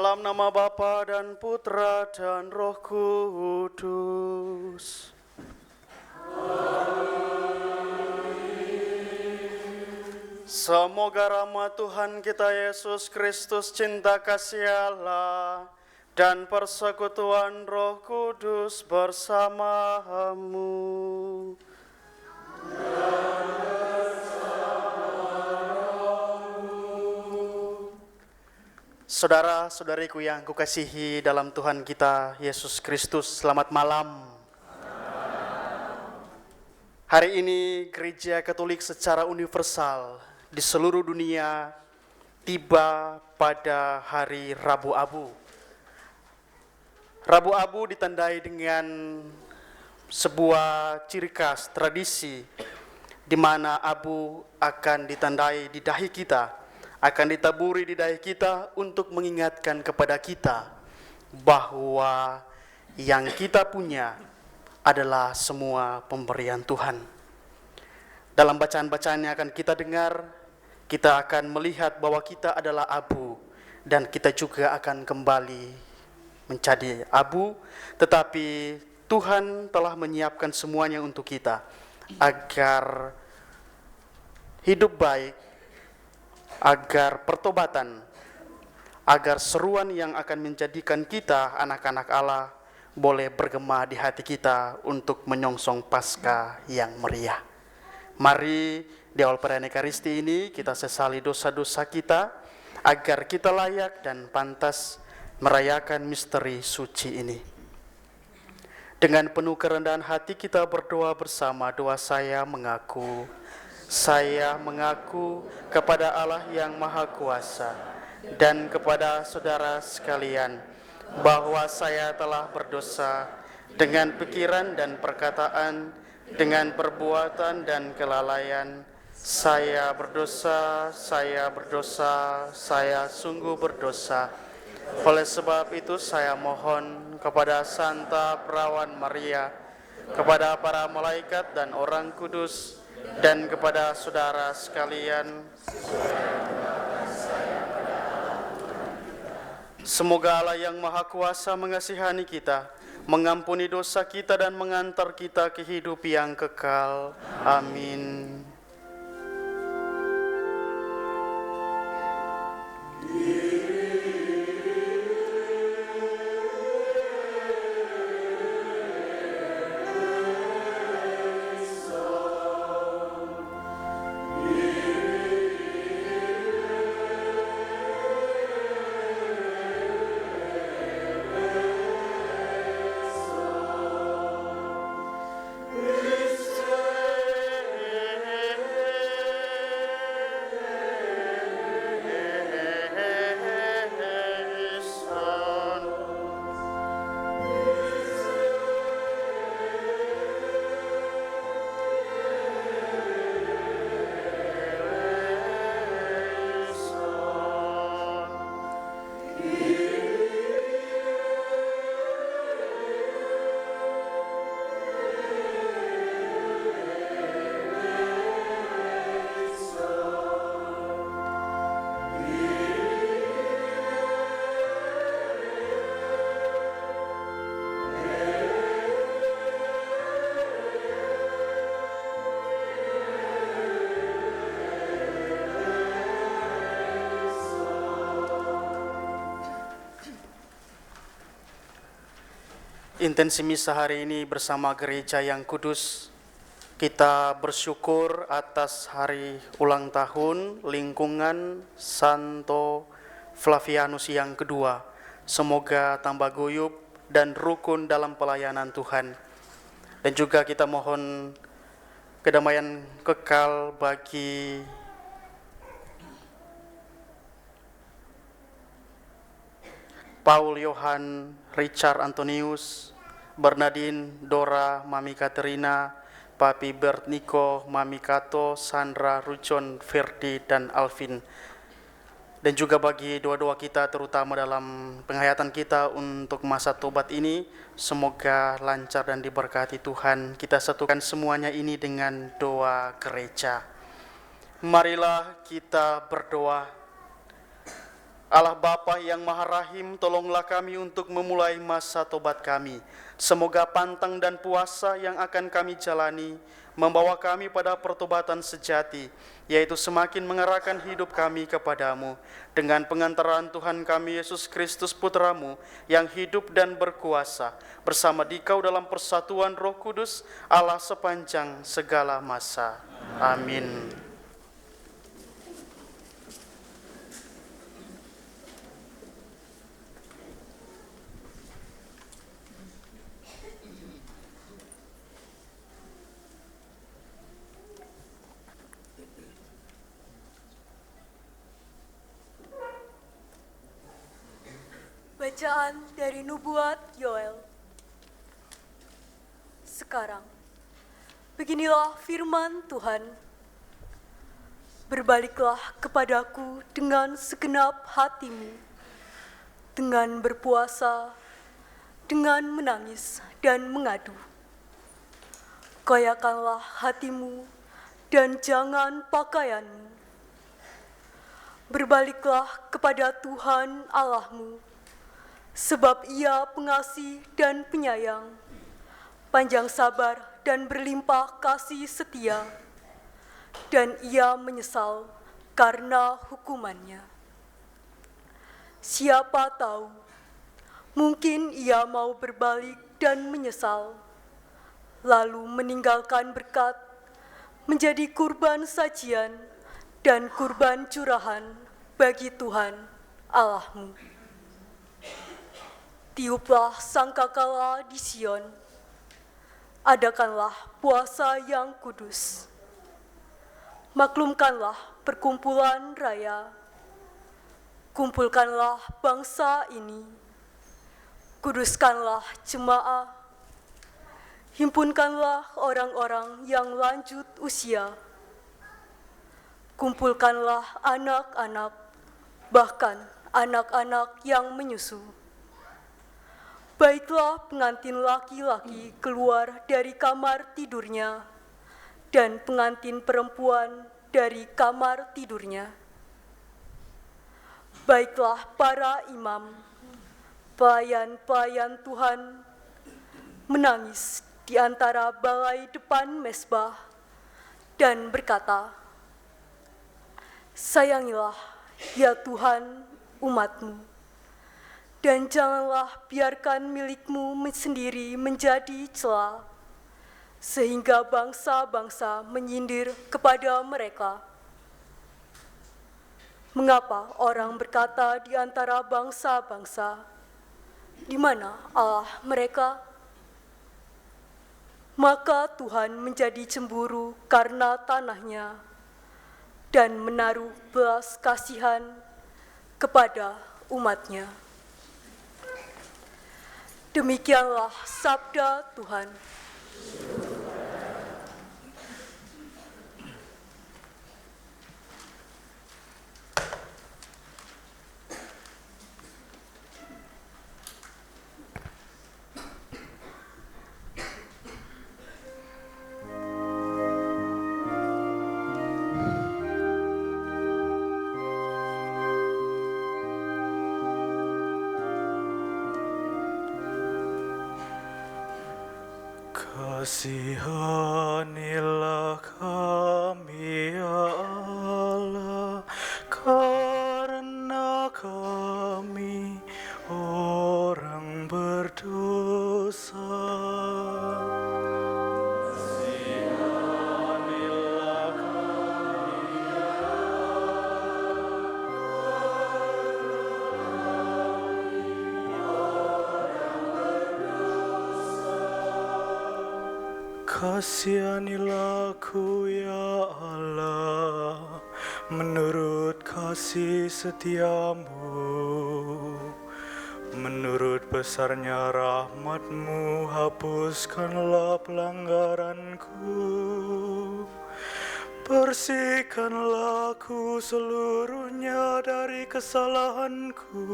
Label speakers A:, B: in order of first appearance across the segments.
A: Dalam nama Bapa dan Putra dan Roh Kudus. Semoga rahmat Tuhan kita Yesus Kristus, cinta kasih Allah, dan persekutuan Roh Kudus bersamamu. Saudara-saudariku yang kukasihi dalam Tuhan kita Yesus Kristus, selamat malam. Hari ini Gereja Katolik secara universal di seluruh dunia tiba pada hari Rabu Abu. Rabu Abu ditandai dengan sebuah ciri khas tradisi di mana abu akan ditandai di dahi kita, akan ditaburi di dahi kita untuk mengingatkan kepada kita bahwa yang kita punya adalah semua pemberian Tuhan. Dalam bacaan-bacaan yang akan kita dengar, kita akan melihat bahwa kita adalah abu dan kita juga akan kembali menjadi abu, tetapi Tuhan telah menyiapkan semuanya untuk kita agar hidup baik, agar pertobatan, agar seruan yang akan menjadikan kita anak-anak Allah boleh bergema di hati kita untuk menyongsong Paskah yang meriah. Mari di awal perayaan Ekaristi ini kita sesali dosa-dosa kita agar kita layak dan pantas merayakan misteri suci ini. Dengan penuh kerendahan hati kita berdoa bersama doa saya mengaku kepada Allah yang Maha Kuasa dan kepada saudara sekalian bahwa saya telah berdosa dengan pikiran dan perkataan, dengan perbuatan dan kelalaian. Saya berdosa, saya sungguh berdosa. Oleh sebab itu saya mohon kepada Santa Perawan Maria, kepada para malaikat dan orang kudus, dan kepada saudara sekalian, semoga Allah yang Maha Kuasa mengasihani kita, mengampuni dosa kita dan mengantar kita ke hidup yang kekal. Amin. Intensi misa hari ini bersama Gereja yang Kudus, kita bersyukur atas hari ulang tahun lingkungan Santo Flavianus yang kedua. Semoga tambah guyup dan rukun dalam pelayanan Tuhan. Dan juga kita mohon kedamaian kekal bagi Paul Yohan, Richard Antonius, Bernardine, Dora, Mami Katerina, Papi Bert Niko, Mami Kato, Sandra, Rujon, Ferdi, dan Alvin. Dan juga bagi doa-doa kita terutama dalam penghayatan kita untuk masa tobat ini, semoga lancar dan diberkati Tuhan. Kita satukan semuanya ini dengan doa gereja. Marilah kita berdoa. Allah Bapa yang Maha Rahim, tolonglah kami untuk memulai masa tobat kami. Semoga pantang dan puasa yang akan kami jalani membawa kami pada pertobatan sejati, yaitu semakin mengarahkan hidup kami kepadamu. Dengan pengantaran Tuhan kami Yesus Kristus Putramu, yang hidup dan berkuasa bersama Dikau dalam persatuan Roh Kudus, Allah sepanjang segala masa. Amin.
B: Bacaan dari Nubuat Yoel. Sekarang, beginilah firman Tuhan. Berbaliklah kepadaku dengan segenap hatimu, dengan berpuasa, dengan menangis dan mengadu. Koyakanlah hatimu dan jangan pakaianmu. Berbaliklah kepada Tuhan Allahmu, sebab Ia pengasih dan penyayang, panjang sabar dan berlimpah kasih setia, dan Ia menyesal karena hukumannya. Siapa tahu, mungkin Ia mau berbalik dan menyesal, lalu meninggalkan berkat, menjadi kurban sajian dan kurban curahan bagi Tuhan Allahmu. Tiuplah sangkakala di Sion, adakanlah puasa yang kudus. Maklumkanlah perkumpulan raya, kumpulkanlah bangsa ini, kuduskanlah jemaah, himpunkanlah orang-orang yang lanjut usia, kumpulkanlah anak-anak, bahkan anak-anak yang menyusu. Baiklah pengantin laki-laki keluar dari kamar tidurnya, dan pengantin perempuan dari kamar tidurnya. Baiklah para imam, pelayan-pelayan Tuhan, menangis di antara balai depan mezbah, dan berkata, sayangilah ya Tuhan umat-Mu, dan janganlah biarkan milikmu sendiri menjadi cela, sehingga bangsa-bangsa menyindir kepada mereka. Mengapa orang berkata di antara bangsa-bangsa, di mana Allah mereka? Maka Tuhan menjadi cemburu karena tanahnya, dan menaruh belas kasihan kepada umat-Nya. Demikianlah sabda Tuhan.
C: Kasihanilah kami ya Allah, karena kami orang berdosa. Kasihanilah kami ya kasihanilah aku ya Allah, menurut kasih setiamu, menurut besarnya rahmat-Mu, hapuskanlah pelanggaranku, bersihkanlah aku seluruhnya dari kesalahanku,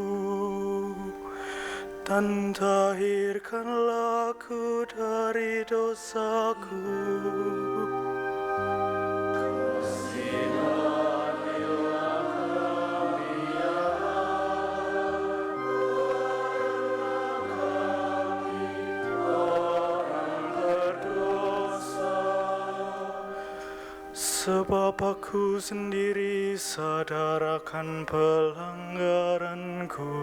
C: dan tahirkanlah aku dari dosaku. Kasihanilah kami ya Allah, Sebab aku sendiri sadar akan pelanggaranku.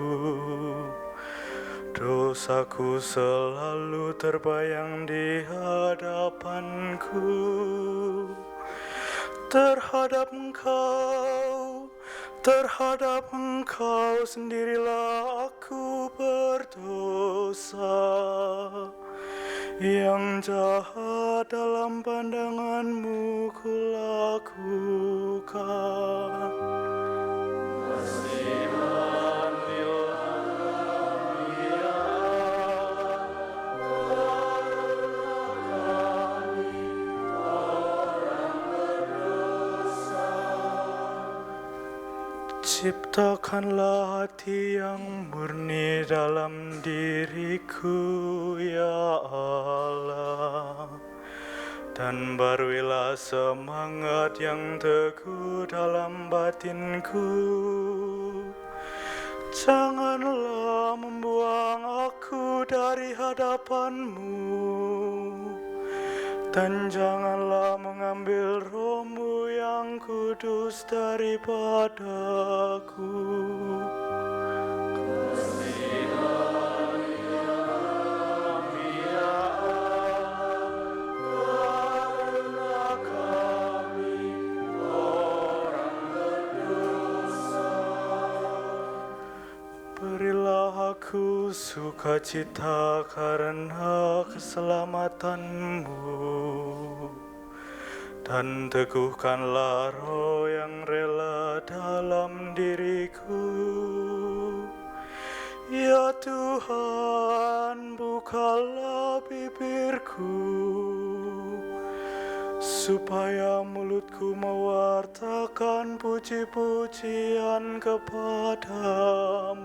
C: Dosaku selalu terbayang di hadapanku. Terhadap engkau sendirilah aku berdosa. Yang jahat dalam pandanganmu kulakukan. Ciptakanlah hati yang murni dalam diriku, ya Allah, dan baruilah semangat yang teguh dalam batinku. Janganlah membuang aku dari hadapanmu, dan janganlah mengambil rohmu yang kudus daripadaku. Berilah aku sukacita karena keselamatanmu, dan teguhkanlah roh yang rela dalam diriku. Ya Tuhan, bukalah bibirku, supaya mulutku mewartakan puji-pujian kepadamu.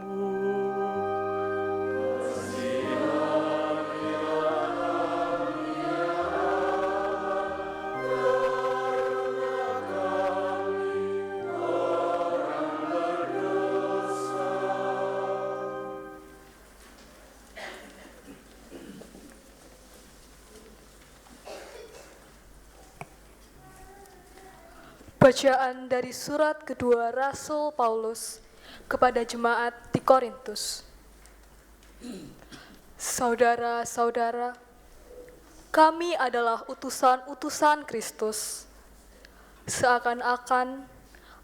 B: Bacaan dari surat kedua Rasul Paulus kepada jemaat di Korintus. Saudara-saudara, kami adalah utusan-utusan Kristus. Seakan-akan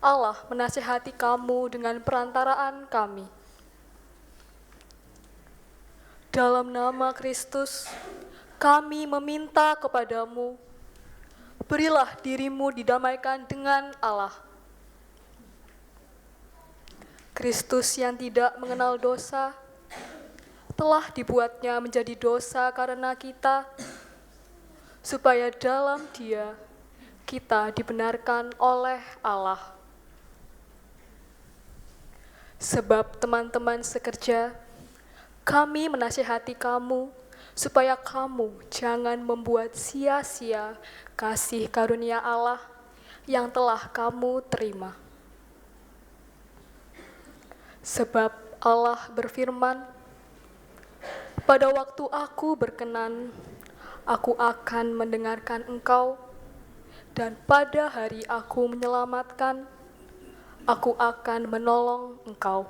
B: Allah menasihati kamu dengan perantaraan kami. Dalam nama Kristus, kami meminta kepadamu, berilah dirimu didamaikan dengan Allah. Kristus yang tidak mengenal dosa, telah dibuatnya menjadi dosa karena kita, supaya dalam Dia kita dibenarkan oleh Allah. Sebab teman-teman sekerja, kami menasihati kamu, supaya kamu jangan membuat sia-sia kasih karunia Allah yang telah kamu terima. Sebab Allah berfirman, pada waktu aku berkenan, aku akan mendengarkan engkau, dan pada hari aku menyelamatkan, aku akan menolong engkau.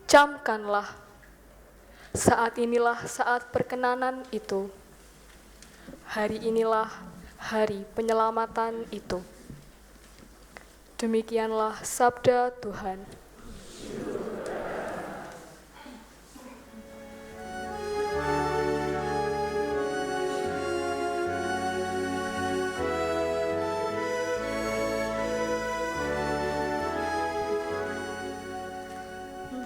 B: Camkanlah, saat inilah saat perkenanan itu. Hari inilah hari penyelamatan itu. Demikianlah sabda Tuhan.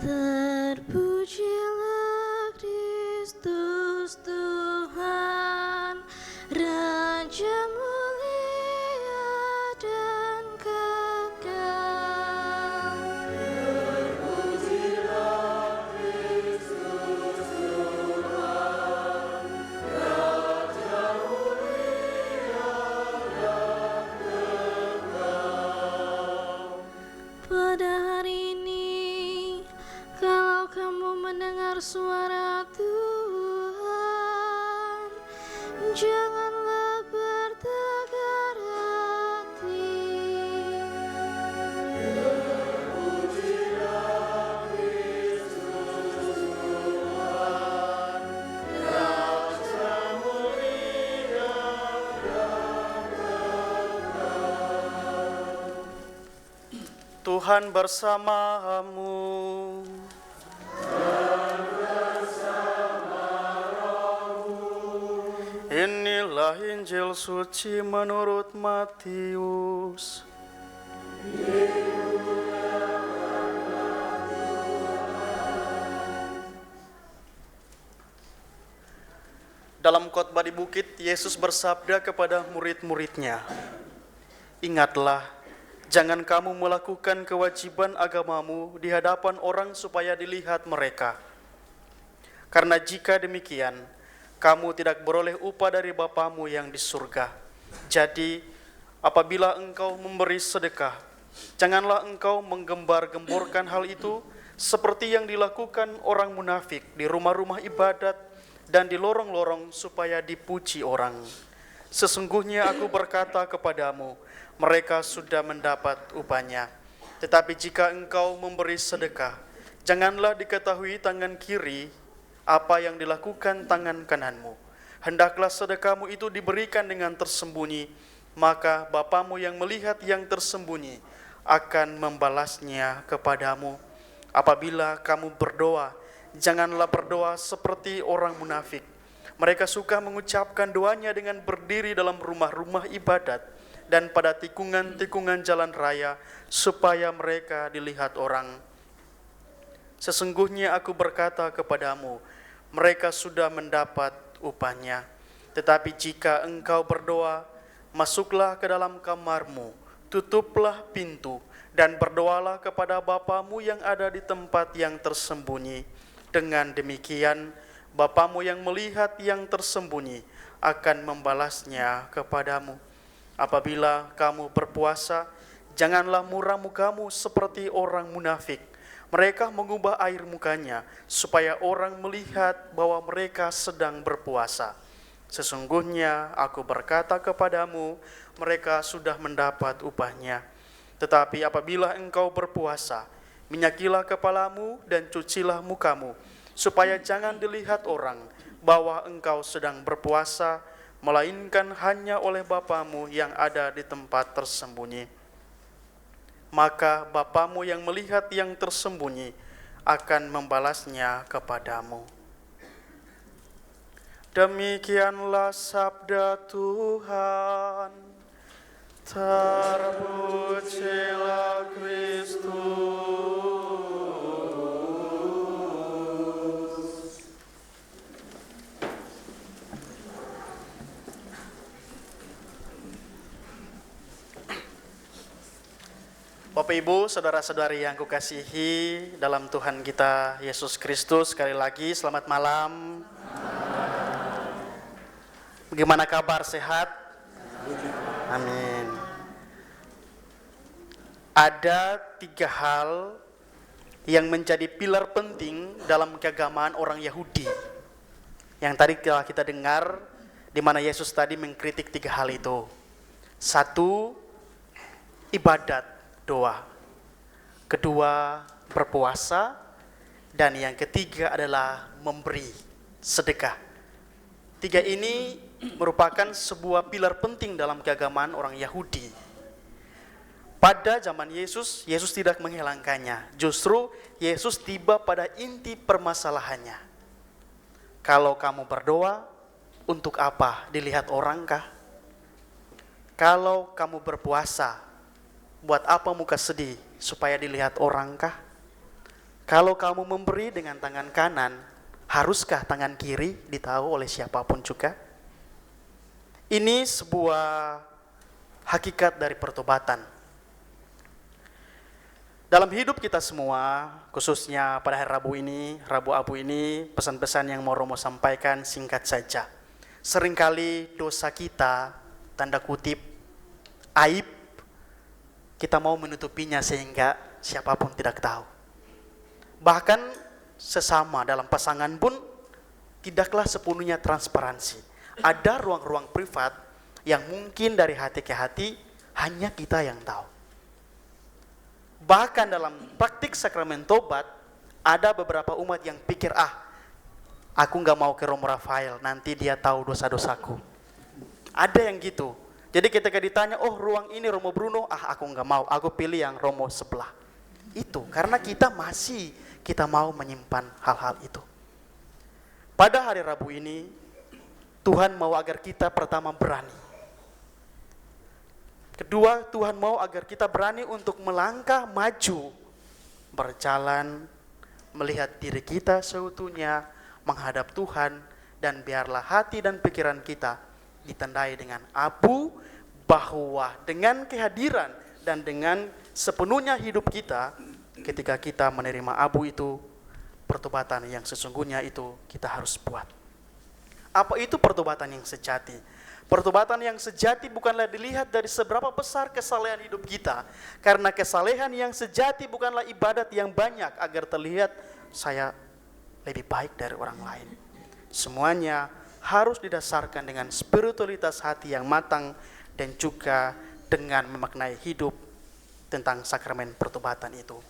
D: Terpujilah Kristus Tuhan, Raja mulia dan kekal. Terpujilah Kristus Tuhan, Raja mulia dan kekal. Pada hari ini, kalau kamu mendengar suara Tuhan, janganlah bertegak
A: Tuhan bersamamu. Inilah Injil suci menurut Matius. Dalam khotbah di bukit, Yesus bersabda kepada murid-muridnya, "Ingatlah, jangan kamu melakukan kewajiban agamamu di hadapan orang supaya dilihat mereka. Karena jika demikian, kamu tidak beroleh upah dari Bapamu yang di surga. Jadi, apabila engkau memberi sedekah, janganlah engkau menggembar-gemborkan hal itu seperti yang dilakukan orang munafik di rumah-rumah ibadat dan di lorong-lorong supaya dipuji orang. Sesungguhnya aku berkata kepadamu, mereka sudah mendapat upahnya. Tetapi jika engkau memberi sedekah, janganlah diketahui tangan kiri apa yang dilakukan tangan kananmu. Hendaklah sedekahmu itu diberikan dengan tersembunyi, maka Bapamu yang melihat yang tersembunyi akan membalasnya kepadamu. Apabila kamu berdoa, janganlah berdoa seperti orang munafik. Mereka suka mengucapkan doanya dengan berdiri dalam rumah-rumah ibadat dan pada tikungan-tikungan jalan raya supaya mereka dilihat orang. Sesungguhnya aku berkata kepadamu, mereka sudah mendapat upahnya. Tetapi jika engkau berdoa, masuklah ke dalam kamarmu, tutuplah pintu, dan berdoalah kepada Bapamu yang ada di tempat yang tersembunyi. Dengan demikian, Bapamu yang melihat yang tersembunyi akan membalasnya kepadamu. Apabila kamu berpuasa, janganlah muram mukamu seperti orang munafik. Mereka mengubah air mukanya supaya orang melihat bahwa mereka sedang berpuasa. Sesungguhnya aku berkata kepadamu, mereka sudah mendapat upahnya. Tetapi apabila engkau berpuasa, minyakilah kepalamu dan cucilah mukamu, supaya jangan dilihat orang bahwa engkau sedang berpuasa, melainkan hanya oleh Bapamu yang ada di tempat tersembunyi. Maka Bapamu yang melihat yang tersembunyi akan membalasnya kepadamu." Demikianlah sabda Tuhan. Terpujilah Kristus. Bapak Ibu, saudara-saudari yang kukasihi dalam Tuhan kita Yesus Kristus, sekali lagi selamat malam. Bagaimana kabar, sehat? Amin. Ada 3 hal yang menjadi pilar penting dalam keagamaan orang Yahudi. Yang tadi telah kita dengar, di mana Yesus tadi mengkritik 3 hal itu. 1, ibadat, doa. Kedua, berpuasa. Dan yang ketiga adalah memberi sedekah. 3 ini merupakan sebuah pilar penting dalam keagamaan orang Yahudi. Pada zaman Yesus, Yesus tidak menghilangkannya. Justru Yesus tiba pada inti permasalahannya. Kalau kamu berdoa, untuk apa? Dilihat orangkah? Kalau kamu berpuasa, buat apa muka sedih? Supaya dilihat orangkah? Kalau kamu memberi dengan tangan kanan, haruskah tangan kiri ditahu oleh siapapun juga? Ini sebuah hakikat dari pertobatan. Dalam hidup kita semua, khususnya pada hari Rabu ini, Rabu Abu ini, pesan-pesan yang mau Romo sampaikan singkat saja. Seringkali dosa kita, tanda kutip, aib, kita mau menutupinya sehingga siapapun tidak tahu. Bahkan sesama dalam pasangan pun tidaklah sepenuhnya transparansi. Ada ruang-ruang privat yang mungkin dari hati ke hati hanya kita yang tahu. Bahkan dalam praktik sakramen tobat, ada beberapa umat yang pikir, aku gak mau ke Romo Rafael, nanti dia tahu dosa-dosaku. Ada yang gitu. Jadi ketika ditanya, ruang ini Romo Bruno, aku gak mau, aku pilih yang Romo sebelah. itu, karena kita mau menyimpan hal-hal itu. Pada hari Rabu ini, Tuhan mau agar kita pertama berani. Kedua, Tuhan mau agar kita berani untuk melangkah maju, berjalan, melihat diri kita seutuhnya, menghadap Tuhan, dan biarlah hati dan pikiran kita ditandai dengan abu, bahwa dengan kehadiran dan dengan sepenuhnya hidup kita, ketika kita menerima abu itu, pertobatan yang sesungguhnya itu kita harus buat. Apa itu pertobatan yang sejati? Pertobatan yang sejati bukanlah dilihat dari seberapa besar kesalehan hidup kita, karena kesalehan yang sejati bukanlah ibadat yang banyak agar terlihat saya lebih baik dari orang lain. Semuanya harus didasarkan dengan spiritualitas hati yang matang dan juga dengan memaknai hidup tentang sakramen pertobatan itu.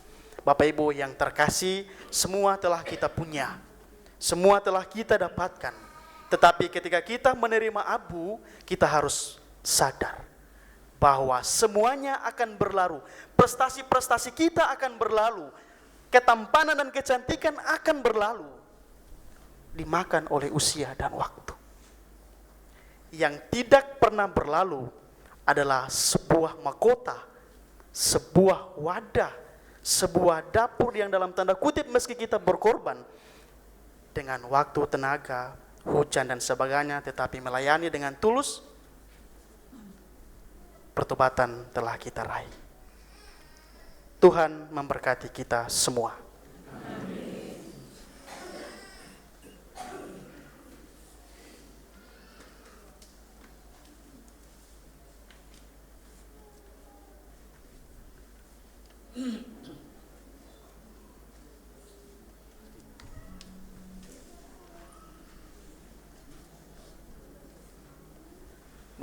A: Bapak Ibu yang terkasih, semua telah kita punya, semua telah kita dapatkan. Tetapi ketika kita menerima abu, kita harus sadar bahwa semuanya akan berlalu. Prestasi-prestasi kita akan berlalu. Ketampanan dan kecantikan akan berlalu. Dimakan oleh usia dan waktu. Yang tidak pernah berlalu adalah sebuah mahkota, sebuah wadah, sebuah dapur yang dalam tanda kutip meski kita berkorban dengan waktu, tenaga, hujan dan sebagainya, tetapi melayani dengan tulus, pertobatan telah kita raih. Tuhan memberkati kita semua.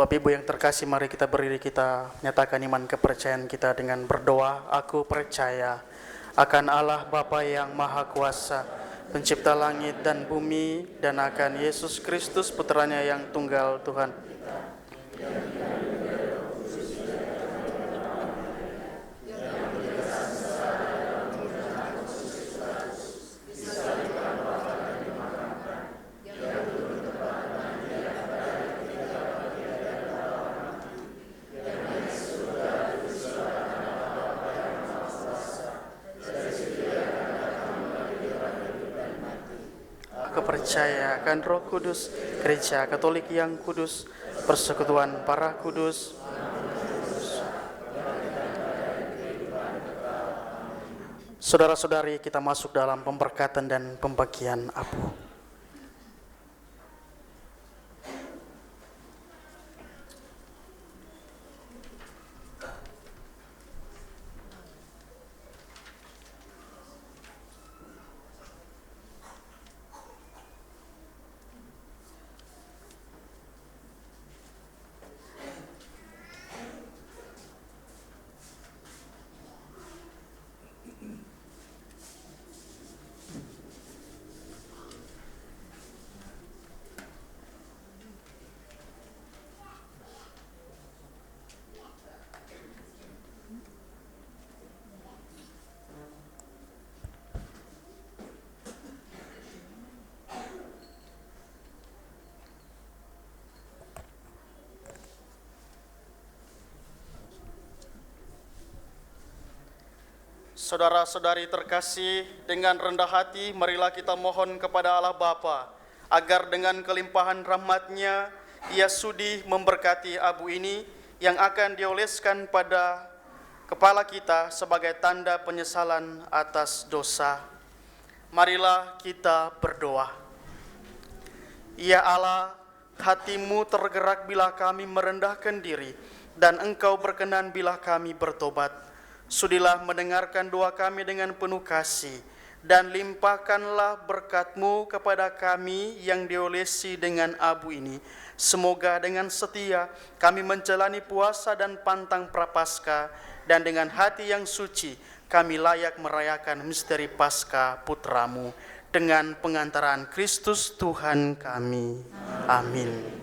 A: Bapak Ibu yang terkasih, mari kita berdiri, kita nyatakan iman kepercayaan kita dengan berdoa. Aku percaya akan Allah Bapa yang Maha Kuasa, pencipta langit dan bumi, dan akan Yesus Kristus putranya yang tunggal Tuhan. Percaya akan Roh Kudus, Gereja Katolik yang kudus, persekutuan para kudus. Saudara-saudari, kita masuk dalam pemberkatan dan pembagian abu. Saudara-saudari terkasih, dengan rendah hati marilah kita mohon kepada Allah Bapa agar dengan kelimpahan rahmat-Nya Ia sudi memberkati abu ini yang akan dioleskan pada kepala kita sebagai tanda penyesalan atas dosa. Marilah kita berdoa. Ya Allah, hati-Mu tergerak bila kami merendahkan diri, dan Engkau berkenan bila kami bertobat. Sudilah mendengarkan doa kami dengan penuh kasih, dan limpahkanlah berkat-Mu kepada kami yang diolesi dengan abu ini. Semoga dengan setia kami menjalani puasa dan pantang prapaskah, dan dengan hati yang suci kami layak merayakan misteri Paskah Putra-Mu dengan pengantaran Kristus Tuhan kami. Amin.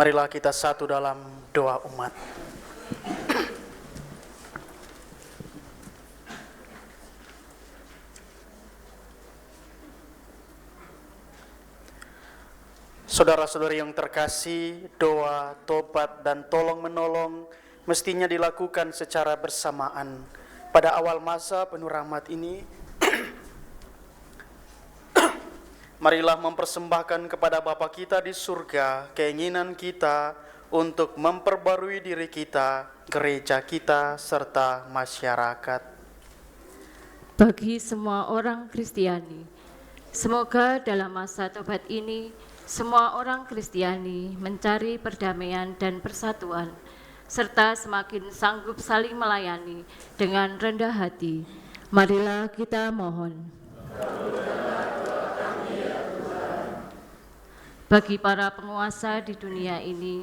A: Marilah kita satu dalam doa umat. Saudara-saudari yang terkasih, doa, tobat, dan tolong-menolong mestinya dilakukan secara bersamaan. Pada awal masa penuh rahmat ini, marilah mempersembahkan kepada Bapa kita di surga keinginan kita untuk memperbarui diri kita, gereja kita, serta masyarakat.
E: Bagi semua orang Kristiani, semoga dalam masa tobat ini, semua orang Kristiani mencari perdamaian dan persatuan, serta semakin sanggup saling melayani dengan rendah hati. Marilah kita mohon. Bagi para penguasa di dunia ini,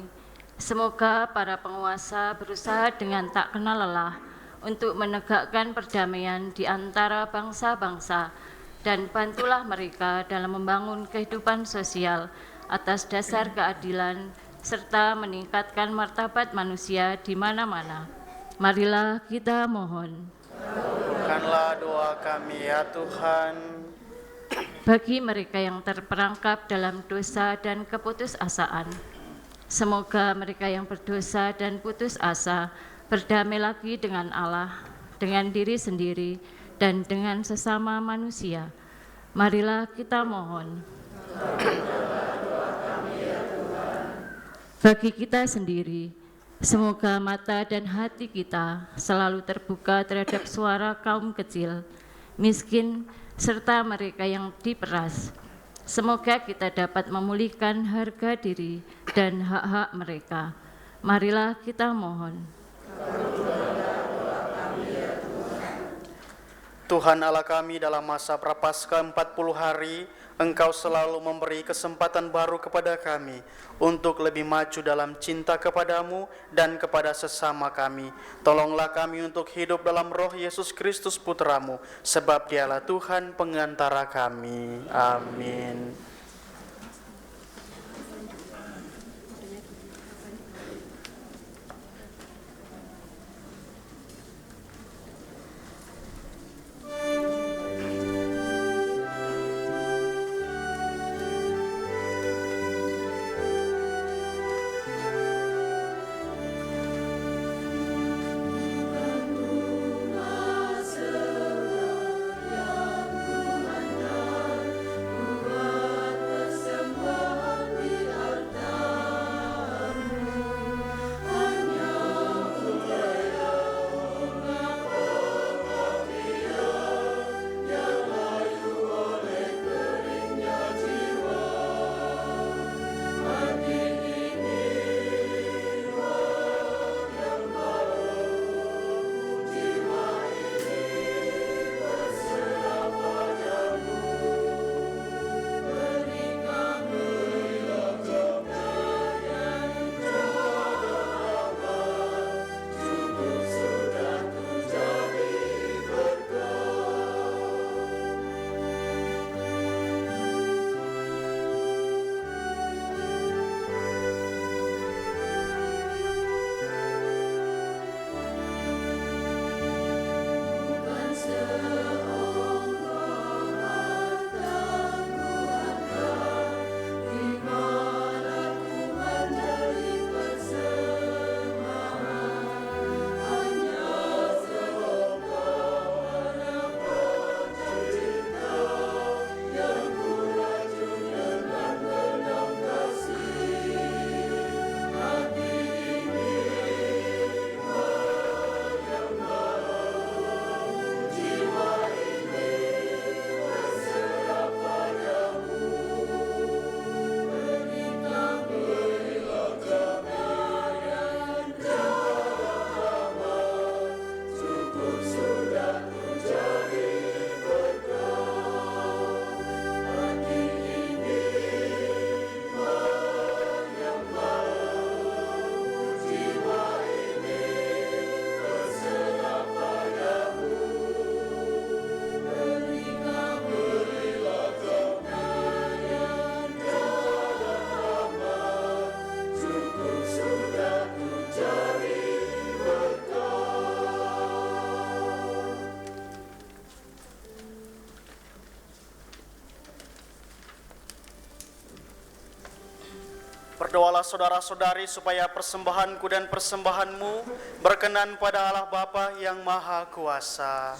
E: semoga para penguasa berusaha dengan tak kenal lelah untuk menegakkan perdamaian di antara bangsa-bangsa, dan bantulah mereka dalam membangun kehidupan sosial atas dasar keadilan serta meningkatkan martabat manusia di mana-mana. Marilah kita mohon.
A: Kabulkanlah doa kami ya Tuhan.
E: Bagi mereka yang terperangkap dalam dosa dan keputusasaan, semoga mereka yang berdosa dan putus asa berdamai lagi dengan Allah, dengan diri sendiri, dan dengan sesama manusia. Marilah kita mohon. Bagi kita sendiri, semoga mata dan hati kita selalu terbuka terhadap suara kaum kecil, miskin, serta mereka yang diperas. Semoga kita dapat memulihkan harga diri dan hak-hak mereka. Marilah kita mohon.
A: Tuhan Allah kami, dalam masa prapaskah 40 hari, Engkau selalu memberi kesempatan baru kepada kami untuk lebih maju dalam cinta kepadamu dan kepada sesama kami. Tolonglah kami untuk hidup dalam roh Yesus Kristus Putramu, sebab Dialah Tuhan pengantara kami. Amin. Berdoalah saudara-saudari supaya persembahanku dan persembahanmu berkenan pada Allah Bapa yang Maha Kuasa.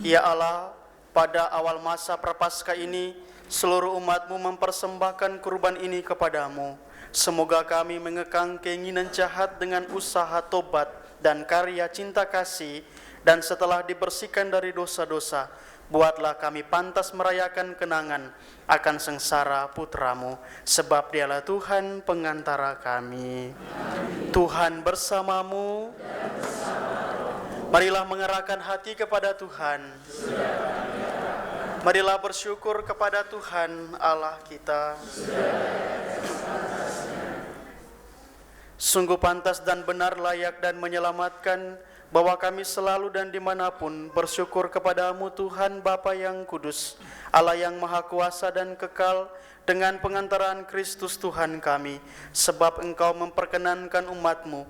A: Ya Allah, pada awal masa Prapaskah ini, seluruh umat-Mu mempersembahkan kurban ini kepadamu. Semoga kami mengekang keinginan jahat dengan usaha tobat dan karya cinta kasih, dan setelah dibersihkan dari dosa-dosa, buatlah kami pantas merayakan kenangan akan sengsara putra-Mu, sebab Dialah Tuhan pengantara kami. Amin. Tuhan bersamamu. Marilah mengerahkan hati kepada Tuhan. Marilah bersyukur kepada Tuhan Allah kita. Sungguh pantas dan benar, layak dan menyelamatkan, bahwa kami selalu dan dimanapun bersyukur kepadamu Tuhan Bapa yang kudus, Allah yang maha kuasa dan kekal, dengan pengantaran Kristus Tuhan kami, sebab Engkau memperkenankan umat-Mu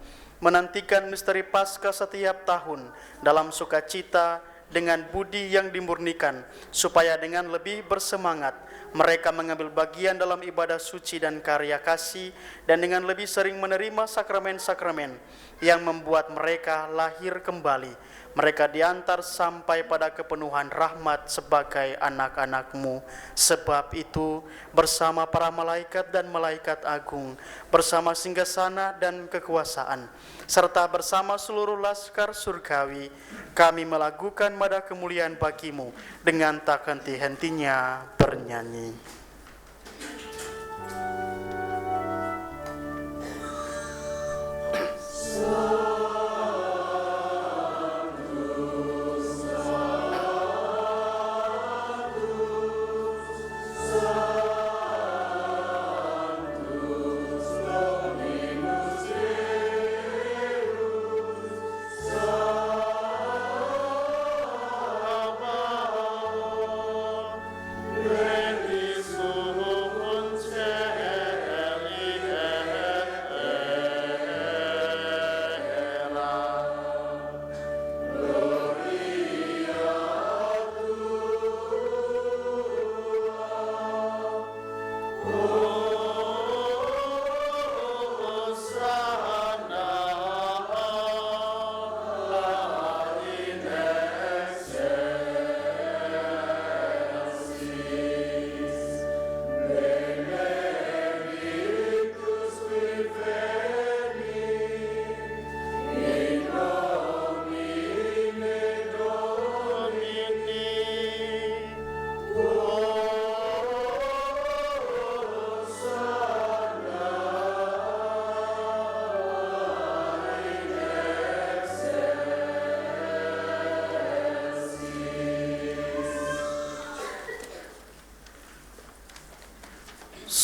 A: menantikan misteri Paskah setiap tahun dalam sukacita dengan budi yang dimurnikan, supaya dengan lebih bersemangat mereka mengambil bagian dalam ibadah suci dan karya kasih, dan dengan lebih sering menerima sakramen-sakramen yang membuat mereka lahir kembali. Mereka diantar sampai pada kepenuhan rahmat sebagai anak-anak-Mu. Sebab itu, bersama para malaikat dan malaikat agung, bersama singgasana dan kekuasaan, serta bersama seluruh laskar surgawi, kami melakukan mada kemuliaan bagi-Mu dengan tak henti-hentinya bernyanyi.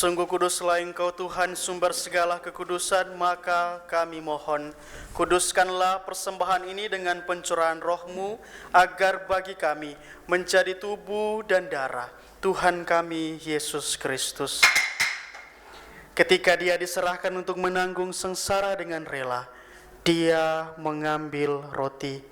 A: Sungguh kuduslah Engkau Tuhan, sumber segala kekudusan, maka kami mohon, kuduskanlah persembahan ini dengan pencurahan Roh-Mu, agar bagi kami menjadi tubuh dan darah Tuhan kami Yesus Kristus. Ketika Dia diserahkan untuk menanggung sengsara dengan rela, Dia mengambil roti,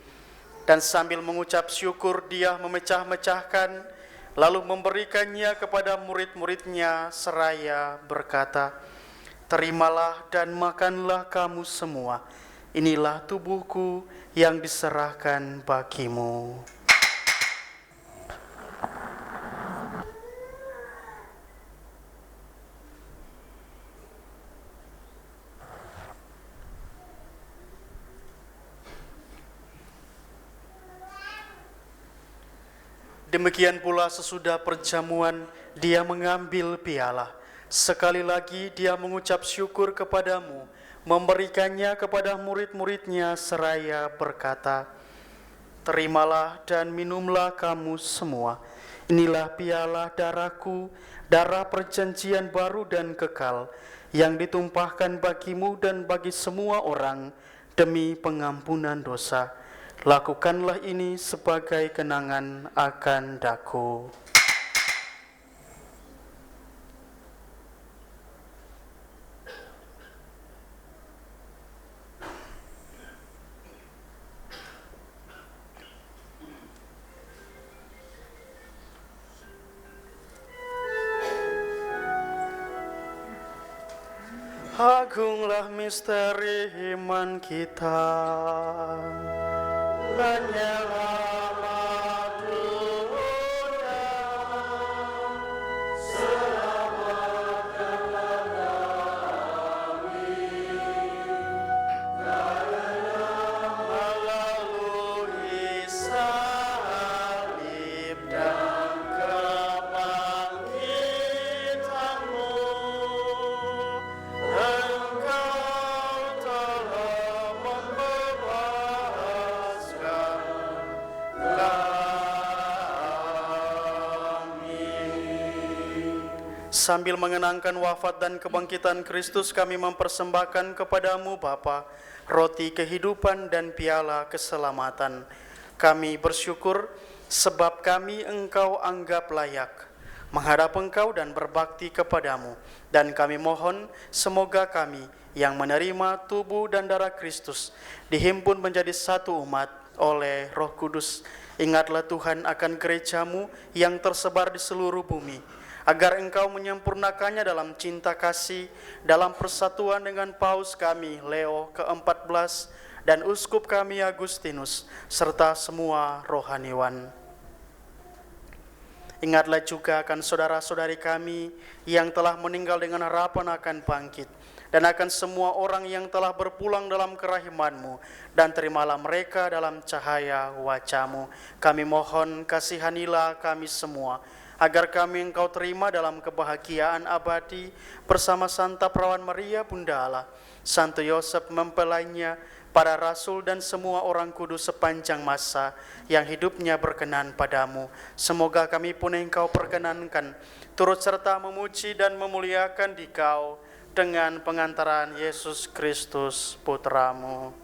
A: dan sambil mengucap syukur Dia memecah-mecahkan, lalu memberikannya kepada murid-muridnya seraya berkata, "Terimalah dan makanlah kamu semua, inilah tubuhku yang diserahkan bagimu." Demikian pula sesudah perjamuan, Dia mengambil piala. Sekali lagi Dia mengucap syukur kepadamu, memberikannya kepada murid-muridnya seraya berkata, "Terimalah dan minumlah kamu semua. Inilah piala darahku, darah perjanjian baru dan kekal, yang ditumpahkan bagimu dan bagi semua orang demi pengampunan dosa. Lakukanlah ini sebagai kenangan akan daku." Agunglah misteri iman kita. Penyelamat dunia, melalui salib dan kebangkitanmu, Engkau telah membebaskan kami. Sambil mengenangkan wafat dan kebangkitan Kristus, kami mempersembahkan kepadamu Bapa roti kehidupan dan piala keselamatan. Kami bersyukur sebab kami Engkau anggap layak menghadap Engkau dan berbakti kepadamu. Dan kami mohon semoga kami yang menerima tubuh dan darah Kristus dihimpun menjadi satu umat oleh Roh Kudus. Ingatlah Tuhan akan gerejamu yang tersebar di seluruh bumi, agar Engkau menyempurnakannya dalam cinta kasih, dalam persatuan dengan Paus kami Leo ke-14 dan Uskup kami Agustinus, serta semua rohaniwan. Ingatlah juga akan saudara-saudari kami yang telah meninggal dengan harapan akan bangkit, dan akan semua orang yang telah berpulang dalam kerahiman-Mu, dan terimalah mereka dalam cahaya wajah-Mu. Kami mohon kasihanilah kami semua, agar kami Engkau terima dalam kebahagiaan abadi bersama Santa Perawan Maria Bunda Allah, Santo Yosef mempelainya, para rasul dan semua orang kudus sepanjang masa yang hidupnya berkenan padamu. Semoga kami pun Engkau perkenankan turut serta memuji dan memuliakan Dikau dengan pengantaran Yesus Kristus Putramu.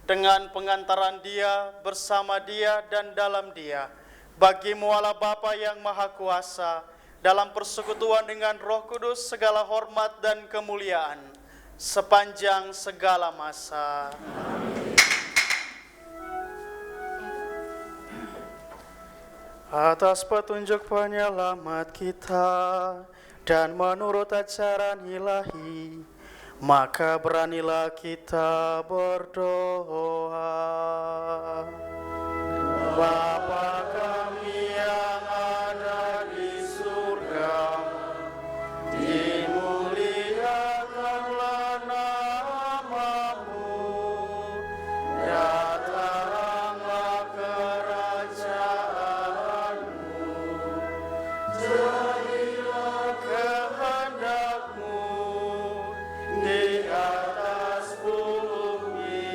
A: Dengan pengantaran Dia, bersama Dia dan dalam Dia, bagimu Allah Bapa yang Maha Kuasa, dalam persekutuan dengan Roh Kudus segala hormat dan kemuliaan sepanjang segala masa. Amin. Atas petunjuk penyelamat kita dan menurut ajaran ilahi, maka beranilah kita berdoa. Bapa kami yang ada di surga, dimuliakanlah namamu, datanglah kerajaanmu, jadilah kehendakmu di atas bumi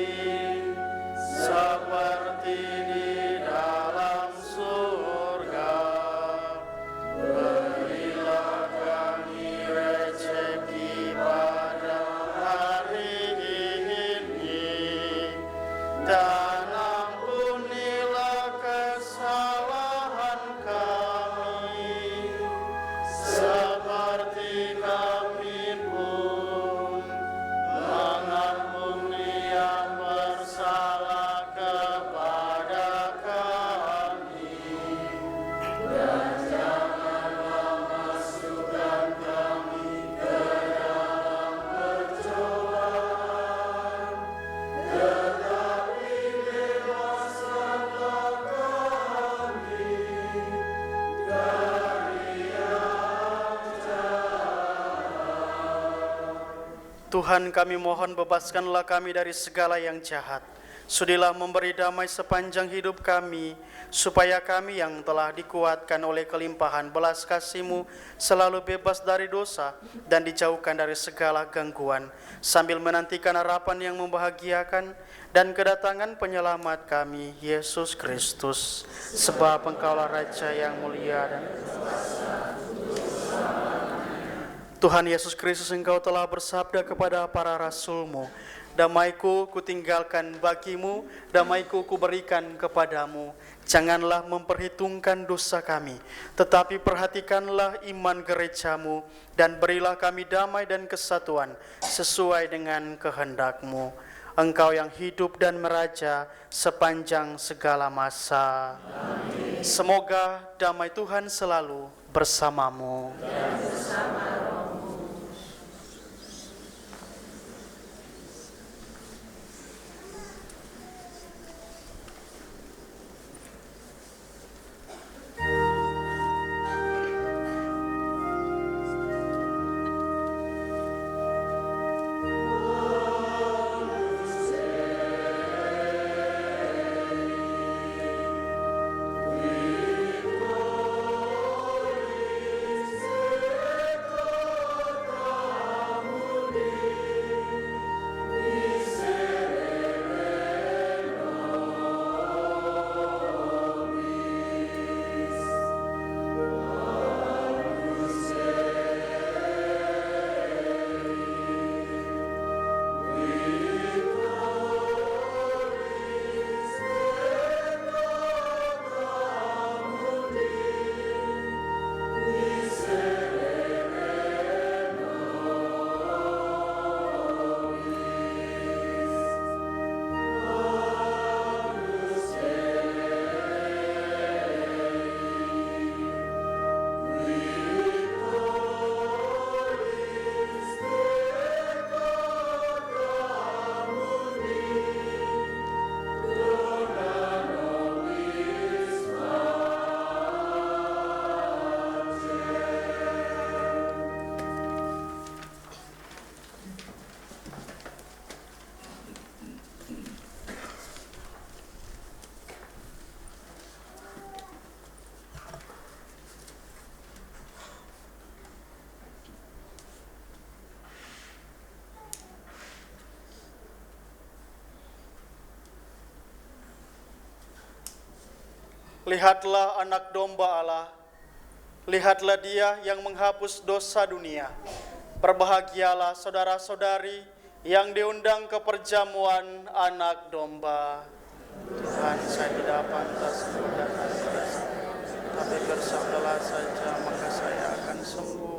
A: seperti di dalam surga. Berilah kami rezeki pada hari ini, dan ampunilah kesalahan kami, seperti kami pun mengampuni yang bersalah kepada kami. Dan janganlah masukkan kami ke dalam pencobaan, tetapi bebaskanlah kami dari yang jahat. Tuhan, kami mohon bebaskanlah kami dari segala yang jahat. Sudilah memberi damai sepanjang hidup kami, supaya kami yang telah dikuatkan oleh kelimpahan belas kasih-Mu selalu bebas dari dosa dan dijauhkan dari segala gangguan, sambil menantikan harapan yang membahagiakan dan kedatangan penyelamat kami, Yesus Kristus. Sebab Engkaulah Raja yang mulia dan Tuhan Yesus Kristus, Engkau telah bersabda kepada para rasul-Mu, damai-Ku kutinggalkan bagimu, damai-Ku kuberikan kepadamu. Janganlah memperhitungkan dosa kami, tetapi perhatikanlah iman gereja-Mu, dan berilah kami damai dan kesatuan sesuai dengan kehendak-Mu. Engkau yang hidup dan meraja sepanjang segala masa. Amin. Semoga damai Tuhan selalu bersamamu. Dan bersama rohmu. Lihatlah anak domba Allah, lihatlah dia yang menghapus dosa dunia. Berbahagialah saudara-saudari yang diundang ke perjamuan anak domba. Tuhan, saya tidak pantas mendatang kepada saya, tapi bersabdalah saja maka saya akan sembuh.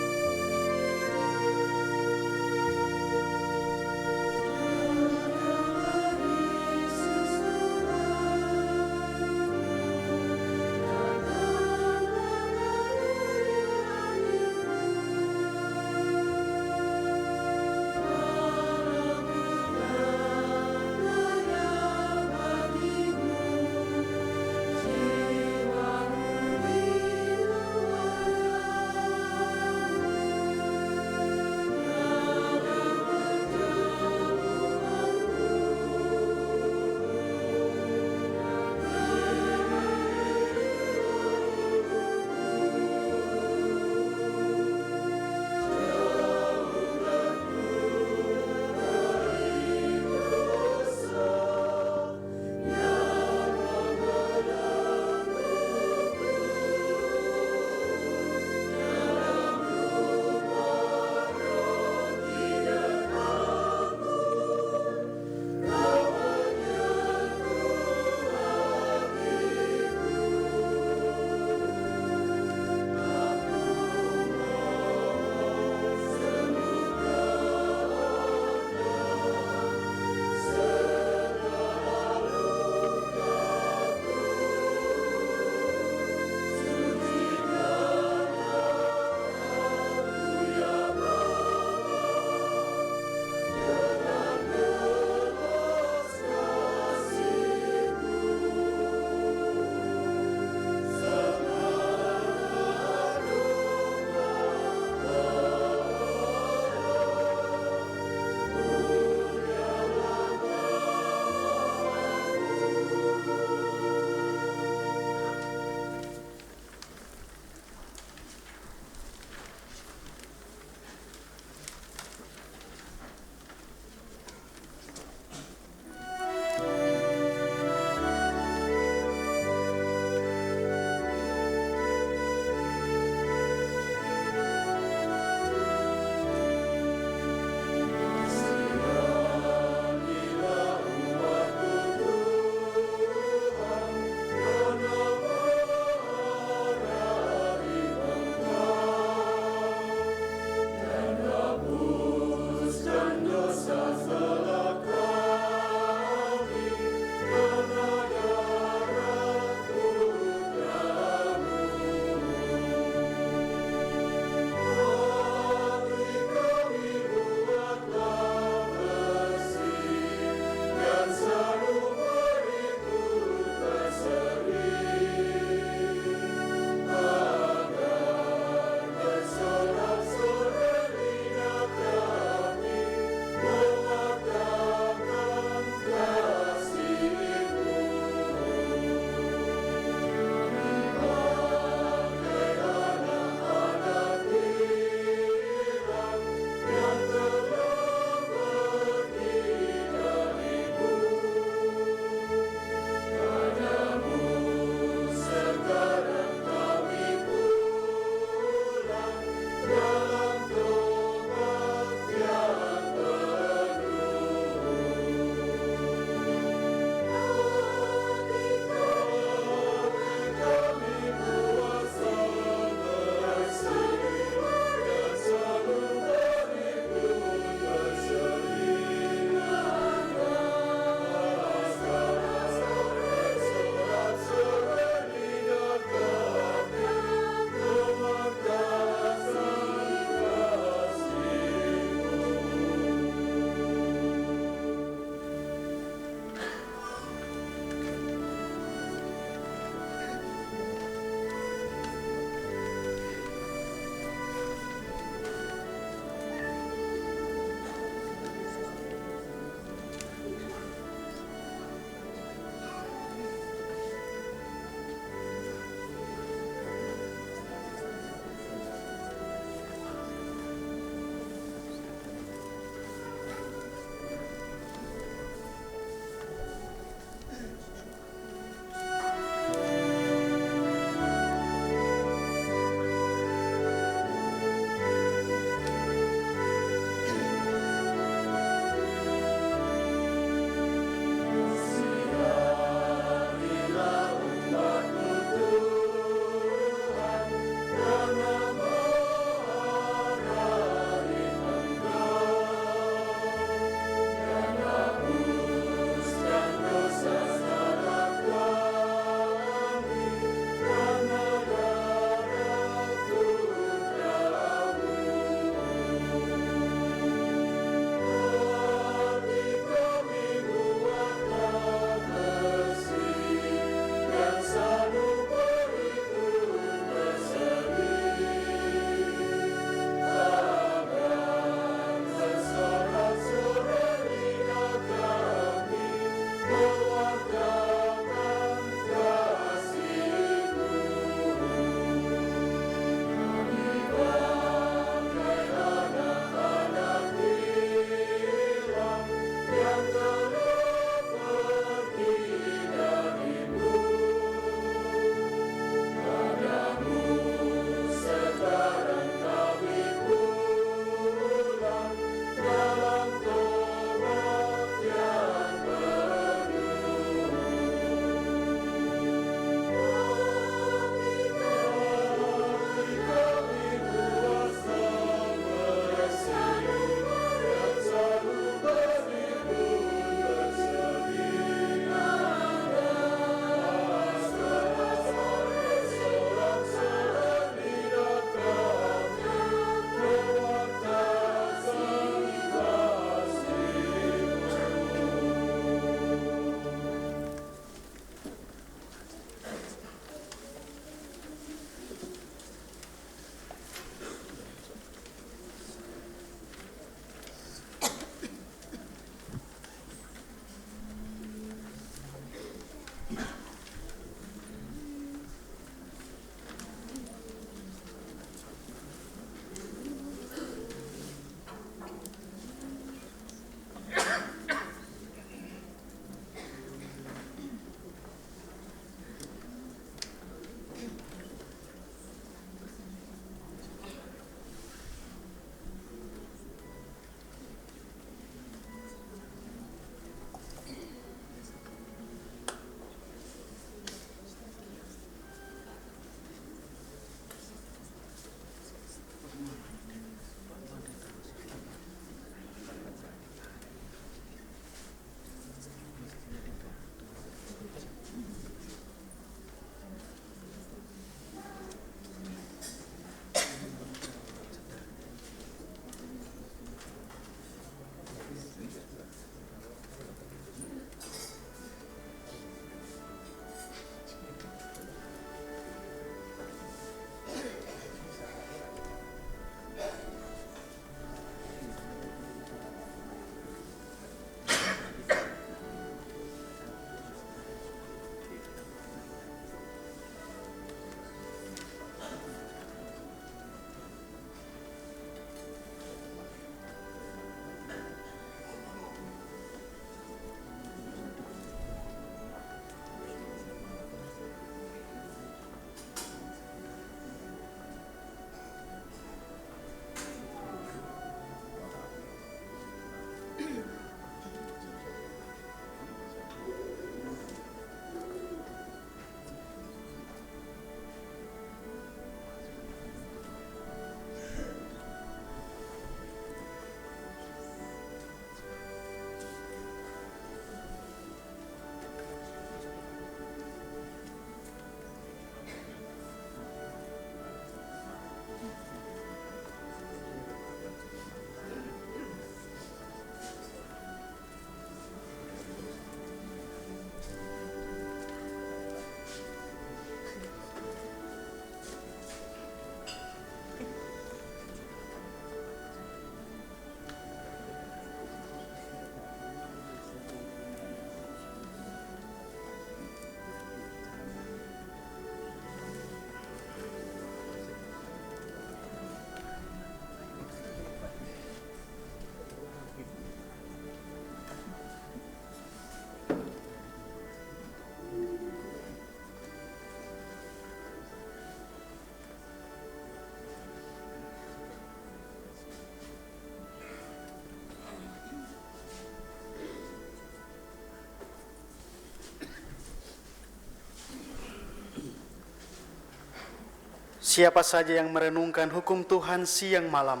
A: Siapa saja yang merenungkan hukum Tuhan siang malam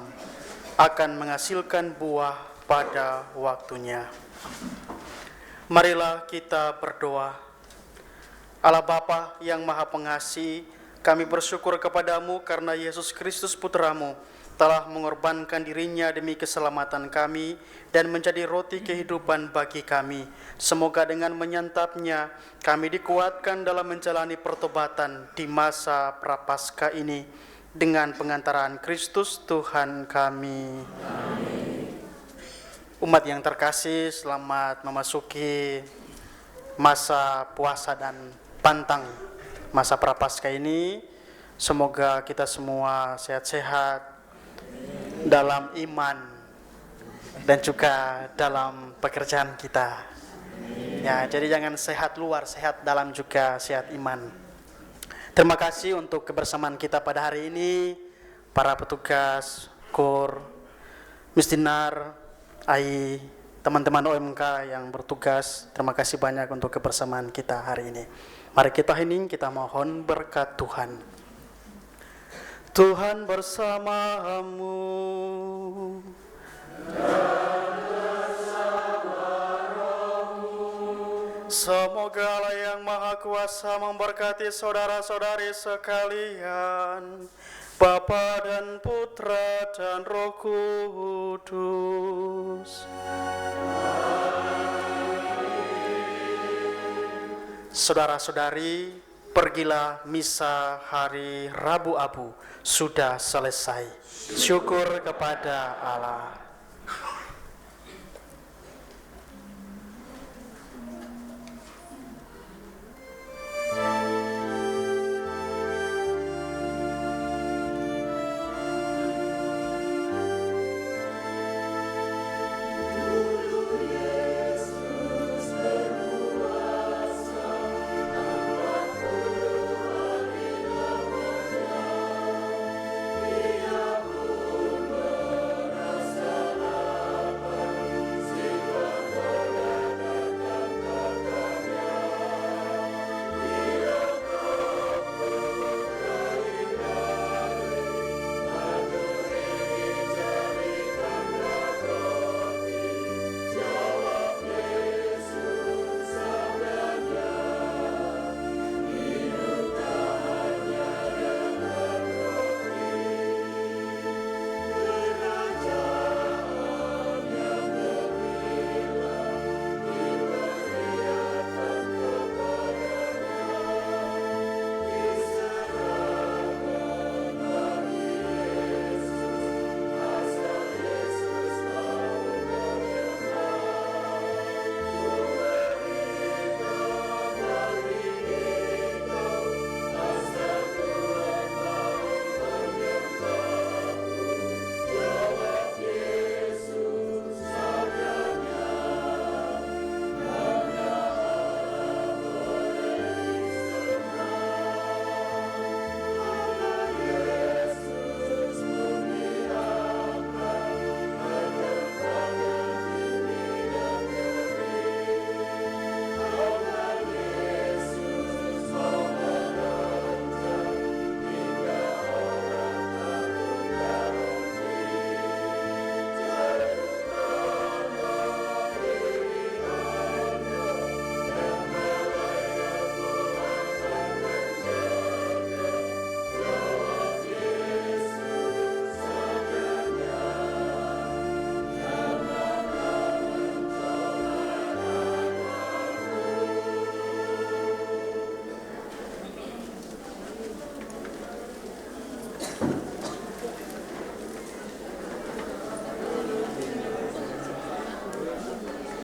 A: akan menghasilkan buah pada waktunya. Marilah kita berdoa. Allah Bapa yang Maha Pengasih, kami bersyukur kepadamu karena Yesus Kristus Putramu telah mengorbankan dirinya demi keselamatan kami dan menjadi roti kehidupan bagi kami. Semoga dengan menyantapnya kami dikuatkan dalam menjalani pertobatan di masa Prapaskah ini dengan pengantaran Kristus Tuhan kami. Amin. Umat yang terkasih, selamat memasuki masa puasa dan pantang masa Prapaskah ini. Semoga kita semua sehat-sehat dalam iman dan juga dalam pekerjaan kita. Ya, jadi jangan sehat luar, sehat dalam juga sehat iman. Terima kasih untuk kebersamaan kita pada hari ini, para petugas, KUR, Misdinar, AI, teman-teman OMK yang bertugas. Terima kasih banyak untuk kebersamaan kita hari ini. Mari kita hening, kita mohon berkat Tuhan. Tuhan bersamamu dan bersama rohmu. Semoga Allah yang Maha Kuasa memberkati saudara-saudari sekalian, Bapa dan Putra dan Roh Kudus. Saudara-saudari, pergilah misa hari Rabu Abu sudah selesai. Syukur kepada Allah.